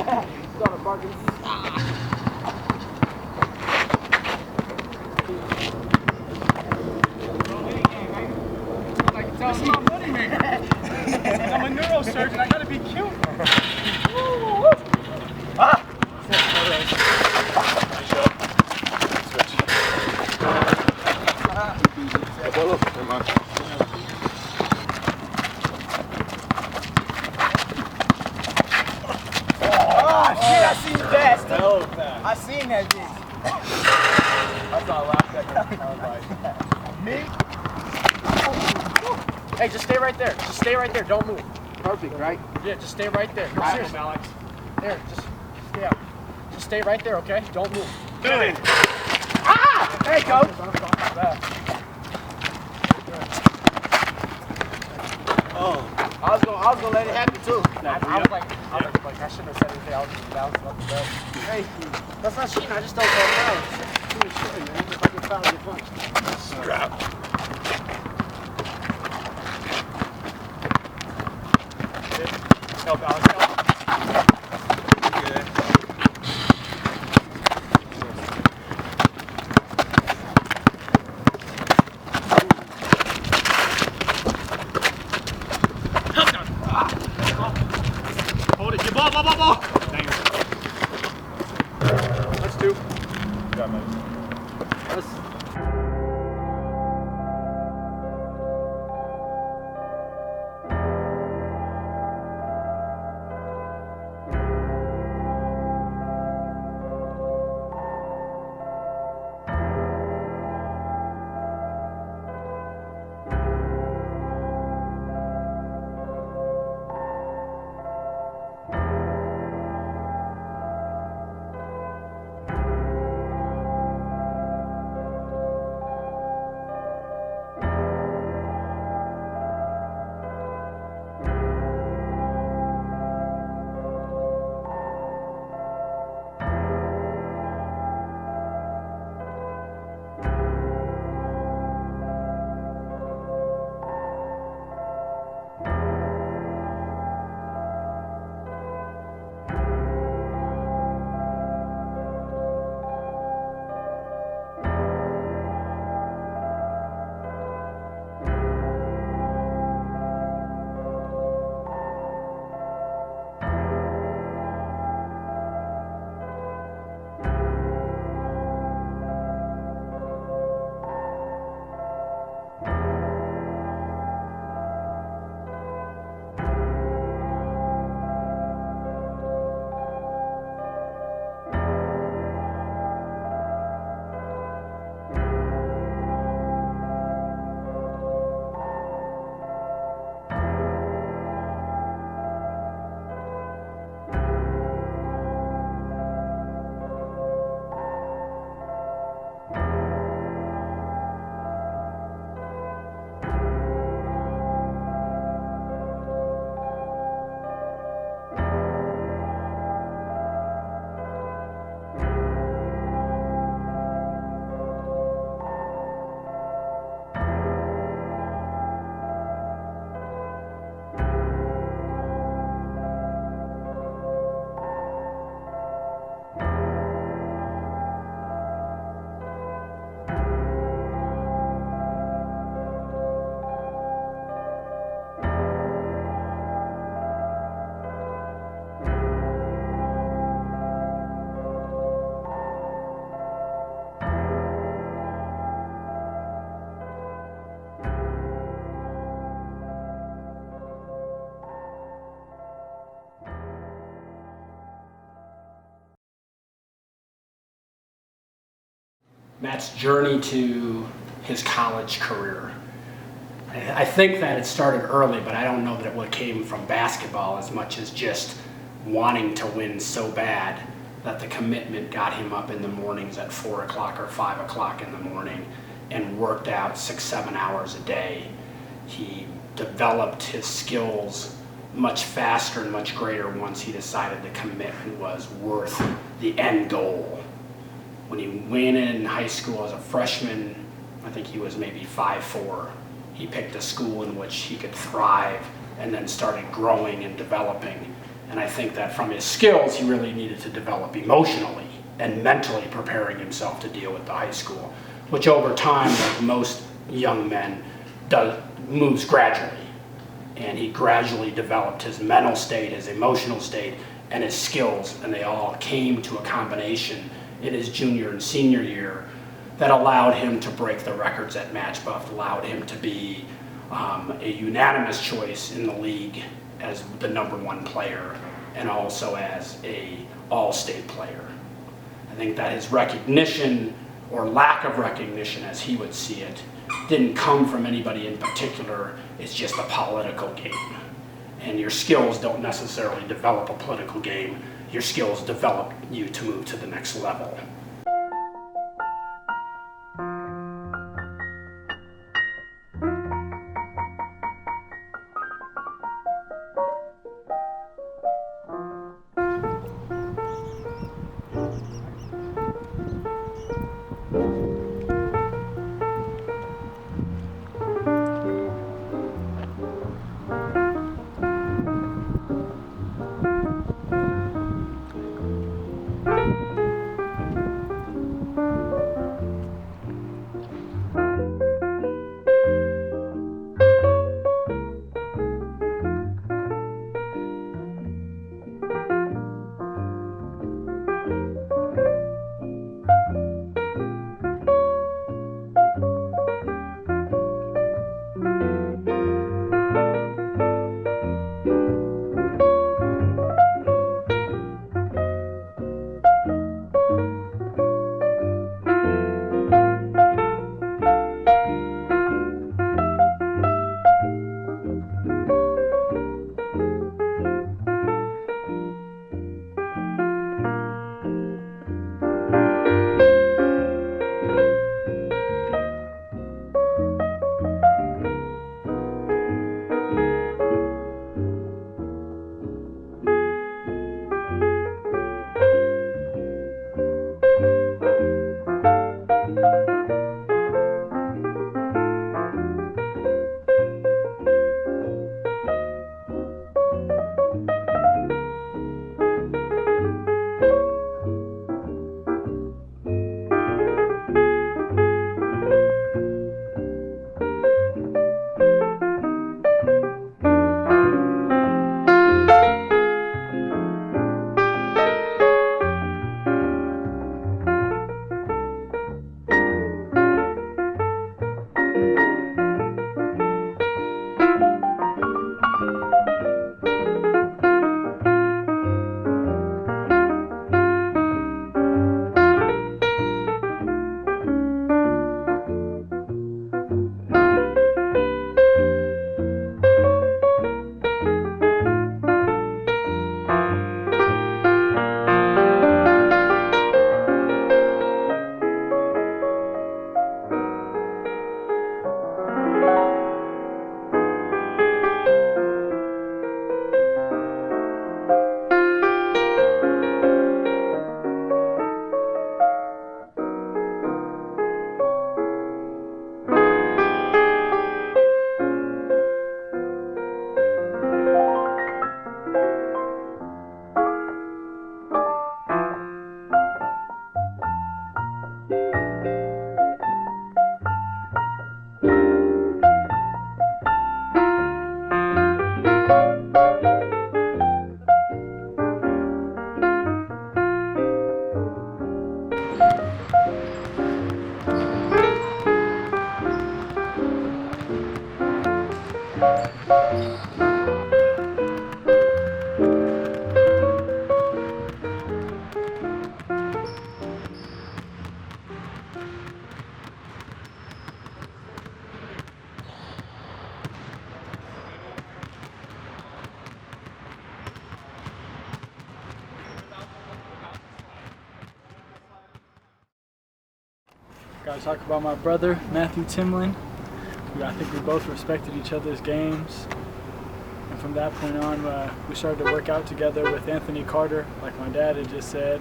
Started barking. This is my money maker. I'm a neurosurgeon. I gotta be cute. Ah! I seen that. I seen that bitch. I thought I laughed at her. Me? Hey, just stay right there. Just stay right there. Don't move. Perfect, right? Yeah, just stay right there. No, seriously. Alex. There, yeah. Just stay right there, okay? Don't move. Good. Ah! There you go. Oh. I was gonna let it happen too. I was like, I shouldn't have said anything. I was just bouncing up the bed. Hey, that's not cheating. I just don't go around. Too much shooting, man. If I get fouled, I get punched. Scrap. Help, Alex. Help. Hold it. Your ball. Dang it. That's two. Yeah, man. Matt's journey to his college career. I think that it started early, but I don't know that it came from basketball as much as just wanting to win so bad that the commitment got him up in the mornings at 4 o'clock or 5 o'clock in the morning and worked out 6-7 hours a day. He developed his skills much faster and much greater once he decided the commitment was worth the end goal. When he went in high school as a freshman, I think he was maybe 5'4". He picked a school in which he could thrive and then started growing and developing. And I think that from his skills, he really needed to develop emotionally and mentally preparing himself to deal with the high school, which over time, like most young men, moves gradually. And he gradually developed his mental state, his emotional state, and his skills, and they all came to a combination in his junior and senior year that allowed him to break the records at Match Buff, allowed him to be a unanimous choice in the league as the #1 player and also as a all-state player. I think that his recognition, or lack of recognition as he would see it, didn't come from anybody in particular. It's just a political game. And your skills don't necessarily develop a political game. Your skills develop you to move to the next level. Gotta talk about my brother, Matthew Timlin. I think we both respected each other's games. And from that point on, we started to work out together with Anthony Carter, like my dad had just said.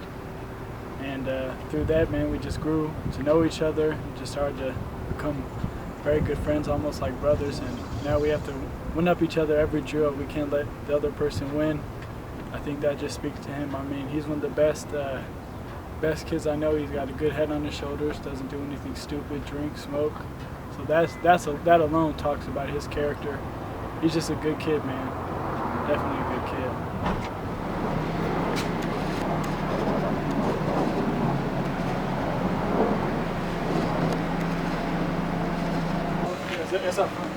And through that, man, we just grew to know each other and just started to become very good friends, almost like brothers. And now we have to win up each other every drill. We can't let the other person win. I think that just speaks to him. I mean, he's one of the best kids I know. He's got a good head on his shoulders, doesn't do anything stupid, drink, smoke. So that alone talks about his character. He's just a good kid, man. Definitely a good kid. It's up front.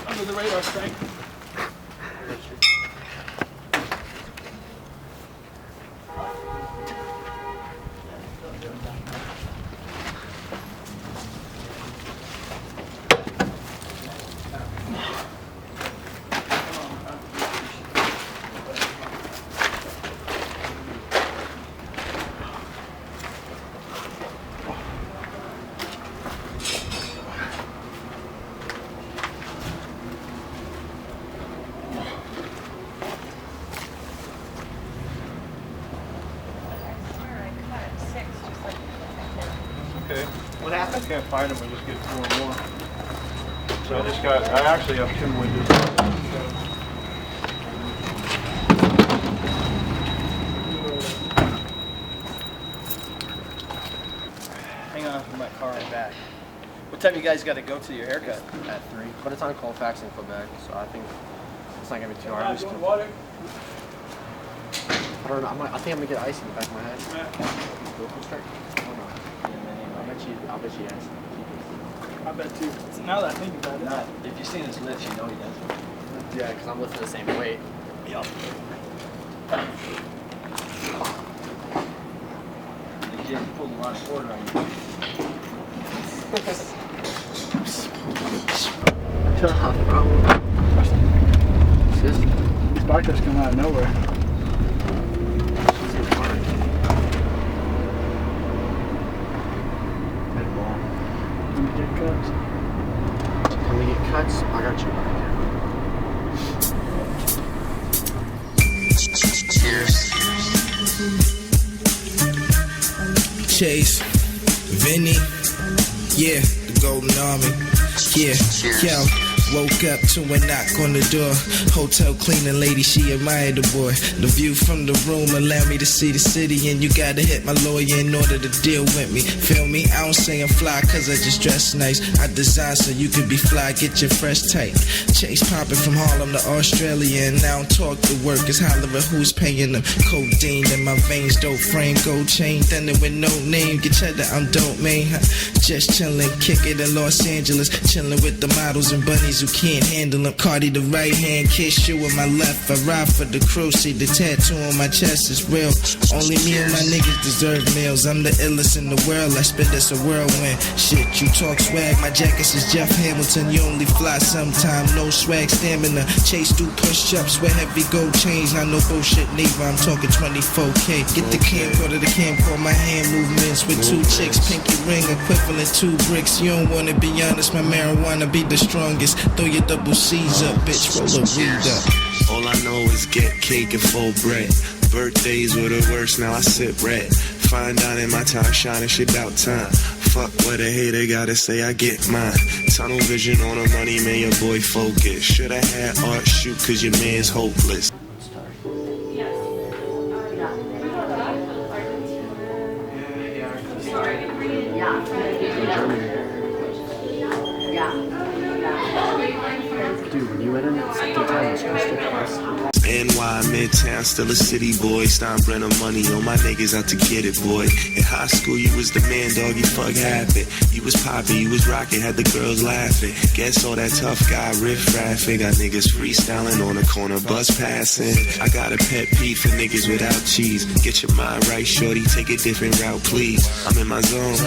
Under the radar strike. Okay. What happened? I can't find them. We just get 4 more. So I actually have 2 windows. Hang on, I might car right back. What time you guys got to go to your haircut? At 3, but it's on Colfax in Quebec, so I think it's not gonna be too hard. You want water? I don't know. I think I'm gonna get ice in the back of my head. I'll bet you yes. I bet too. Now that I think about it. Not. If you've seen his lifts, you know he does. Yeah, because I'm lifting the same weight. Yup. You didn't pull the last quarter on you. Tough, bro. These bikers come out of nowhere. When you get cuts. When we get cuts, I got you. Cheers. Chase, Vinny, yeah, the Golden Army, yeah, yo. Woke up to a knock on the door. Hotel cleaning lady, she admired the boy. The view from the room allowed me to see the city, and you gotta hit my lawyer in order to deal with me. Feel me? I don't say I'm fly cause I just dress nice. I design so you can be fly, get your fresh type. Chase popping from Harlem to Australia, and now talk to workers hollering who's paying them. Codeine in my veins, dope frame, gold chain, thunder with no name. Get cheddar, I'm dope, man. Just chillin', kick it in Los Angeles, chillin' with the models and bunnies who can't handle them. Cardi the right hand, kiss you with my left. I ride for the crew, see the tattoo on my chest is real. Only me and my niggas deserve meals. I'm the illest in the world, I spit this a whirlwind. Shit, you talk swag, my jacket is Jeff Hamilton. You only fly sometime, no swag stamina. Chase do push-ups with heavy gold chains. Not no bullshit neither, I'm talking 24K. Get the camcorder, the camcorder, my hand movements with 2 chicks, pinky ring equivalent 2 bricks. You don't wanna be honest, my marijuana be the strongest. Throw your double C's up, bitch, roll a weed up. All I know is get cake and full bread. Birthdays were the worst, now I sip red. Fine dining, my time shining, shit out time. Fuck what a hater gotta say, I get mine. Tunnel vision on the money, man, your boy focus. Shoulda had art shoot, cause your man's hopeless. Dude, when you enter, it's 2 times restricted. NY, man. Midtown, still a city boy. Steinbrenner money on my niggas out to get it, boy. In high school, you was the man, dog, you fuck happened. You was poppin', you was rockin', had the girls laughing. Guess all that tough guy riff-raffing. Got niggas freestyling on the corner, bus passing. I got a pet peeve for niggas without cheese. Get your mind right, shorty, take a different route, please. I'm in my zone,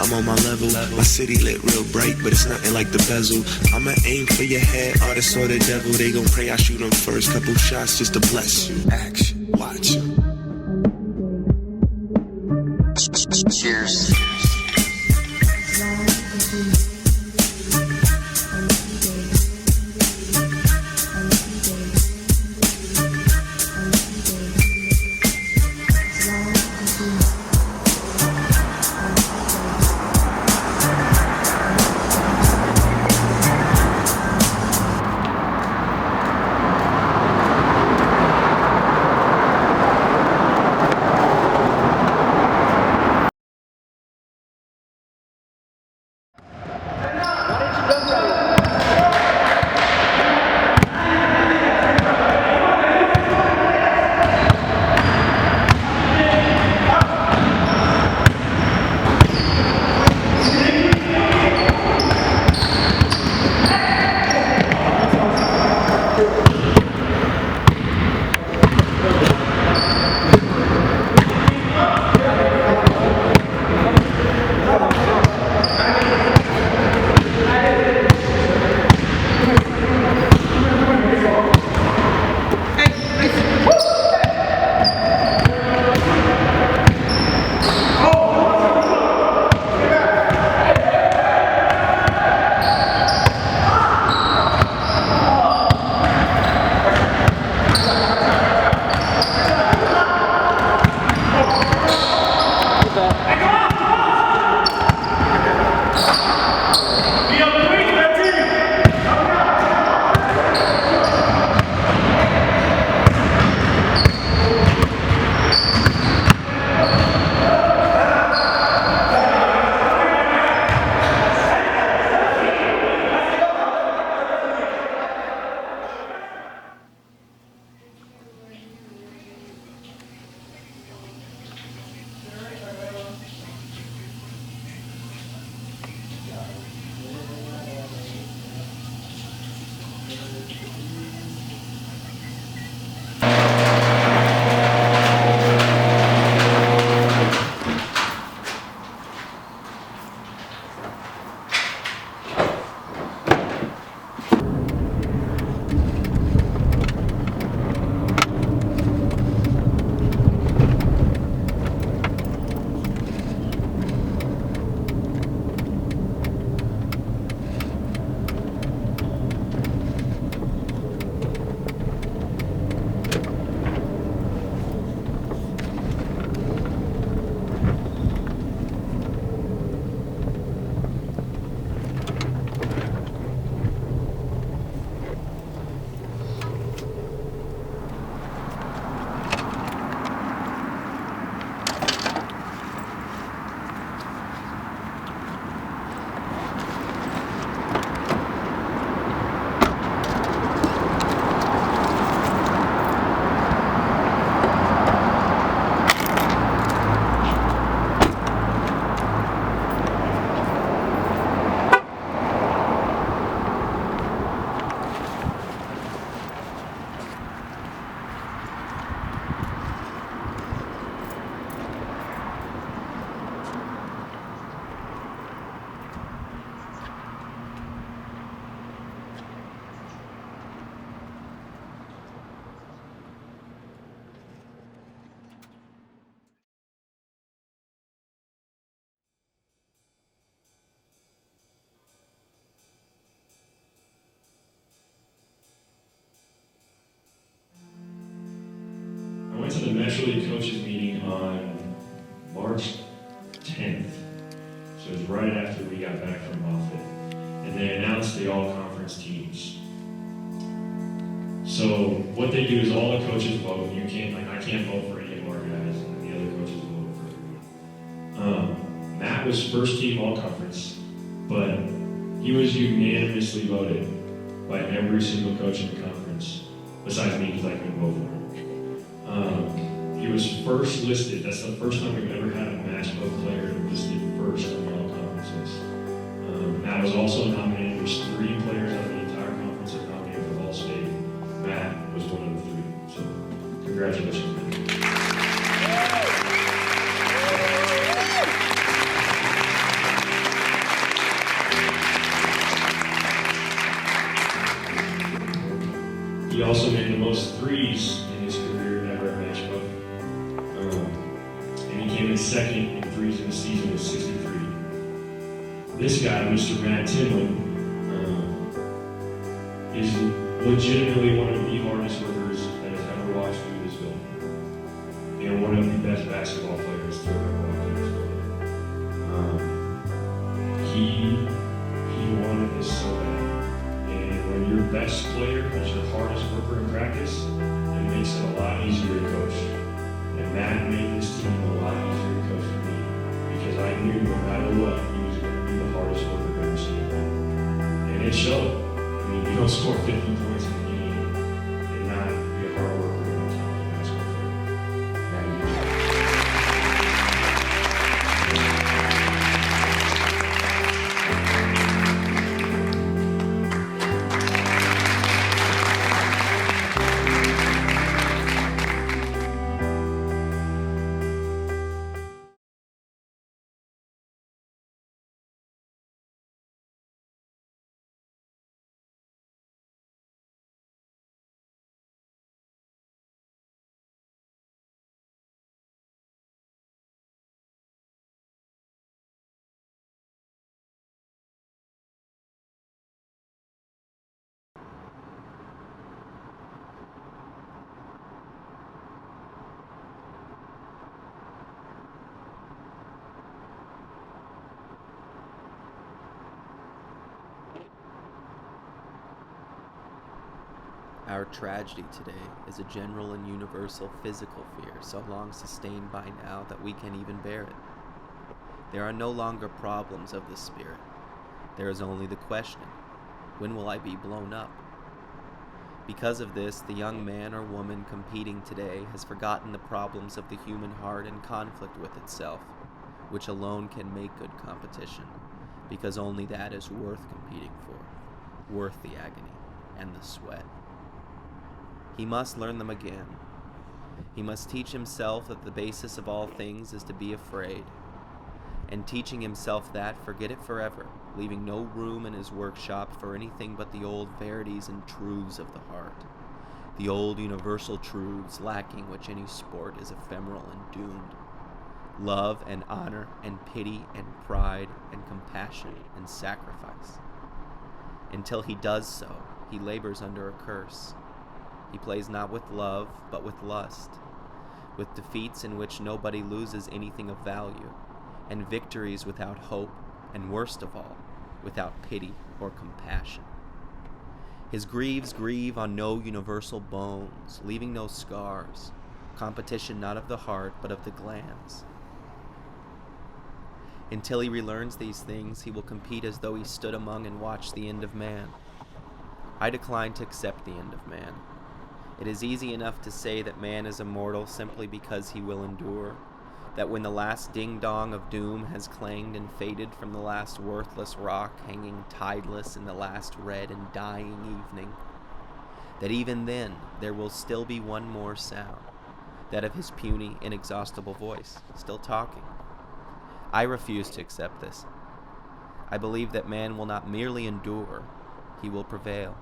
I'm on my level. My city lit real bright, but it's nothing like the bezel. I'ma aim for your head, artist or the devil. They gon' pray I shoot them first, couple shots just to bless you. Action, watch. Cheers. went to the Metro League coaches meeting on March 10th. So it was right after we got back from Buffett. And they announced the all-conference teams. So what they do is all the coaches vote. You can't, like, I can't vote for any of our guys, and the other coaches vote for me. Matt was first team all-conference, but he was unanimously voted by every single coach in the conference, besides me, because I couldn't vote for him. He was first listed. That's the first time we've ever had a match bow player listed first on the all-conference list. Matt was also nominated. There's 3 players out of the entire conference that nominated for All-State. Matt was one of the 3. So, congratulations, Matt. He also made the most threes in his career ever at match bow. And he came in second in threes in the season with 63. This guy, Mr. Matt Timlin, is legitimately one of the hardest workers that has ever walked through this building. And one of the best basketball players to ever walk through this building. He wanted this so bad. And when your best player is your hardest worker in practice, it makes it a lot easier to coach. And Matt made this team a lot easier to coach for me because I knew no matter what, he was going to be the hardest worker I've ever seen. And it showed. I mean, you don't score 50 points in a game and not be a hard worker in a talented basketball player. Now you do. Our tragedy today is a general and universal physical fear so long sustained by now that we can't even bear it. There are no longer problems of the spirit. There is only the question, when will I be blown up? Because of this, the young man or woman competing today has forgotten the problems of the human heart in conflict with itself, which alone can make good competition, because only that is worth competing for, worth the agony and the sweat. He must learn them again. He must teach himself that the basis of all things is to be afraid. And teaching himself that, forget it forever, leaving no room in his workshop for anything but the old verities and truths of the heart. The old universal truths lacking which any sport is ephemeral and doomed. Love and honor and pity and pride and compassion and sacrifice. Until he does so, he labors under a curse. He plays not with love, but with lust, with defeats in which nobody loses anything of value, and victories without hope, and worst of all, without pity or compassion. His griefs grieve on no universal bones, leaving no scars, competition not of the heart, but of the glands. Until he relearns these things, he will compete as though he stood among and watched the end of man. I decline to accept the end of man. It is easy enough to say that man is immortal simply because he will endure, that when the last ding-dong of doom has clanged and faded from the last worthless rock hanging tideless in the last red and dying evening, that even then there will still be one more sound, that of his puny, inexhaustible voice, still talking. I refuse to accept this. I believe that man will not merely endure, he will prevail.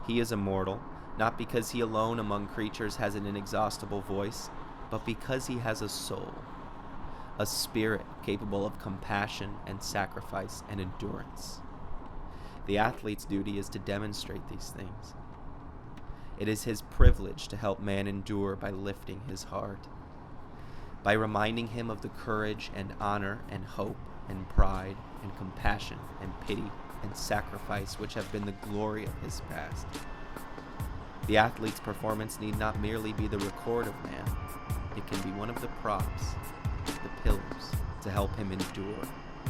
He is immortal, not because he alone among creatures has an inexhaustible voice, but because he has a soul, a spirit capable of compassion and sacrifice and endurance. The athlete's duty is to demonstrate these things. It is his privilege to help man endure by lifting his heart, by reminding him of the courage and honor and hope and pride and compassion and pity and sacrifice which have been the glory of his past. The athlete's performance need not merely be the record of man. It can be one of the props, the pillars, to help him endure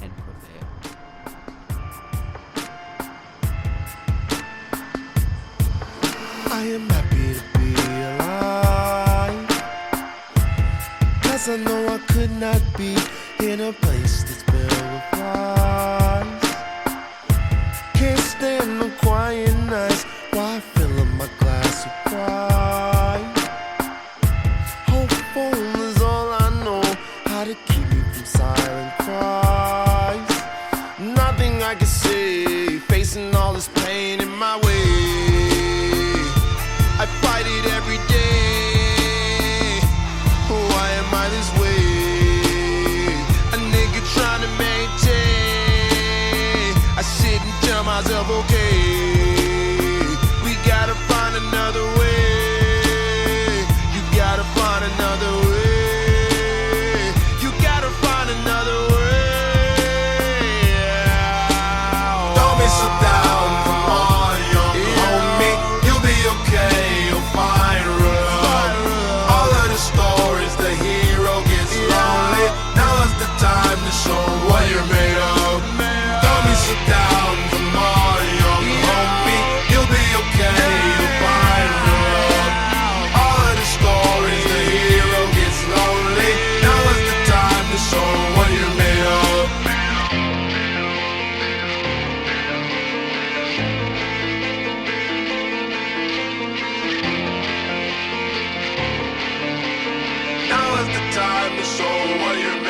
and prevail. I am happy to be alive. 'cause I know I could not be in a place that's filled with lies. Can't stand the quiet nights while filling my glass with pride. Hopeful is all I know, how to keep me from silent cries. Nothing I can say, facing all this pain in my way. I fight it every day. Why am I this way? A nigga trying to maintain. I sit and tell myself, okay, we gotta find another way. You gotta find another way. You gotta find another way. Don't be so down, come on, young homie. You'll be okay, you'll find room. All of the stories, the hero gets lonely. Now is the time to show what you're made of. Don't be so down, come on, young homie. You'll be okay, you'll find room. All of the stories, the hero gets lonely. Now is the time to show what you're made of. Now is the time to show what you're made of.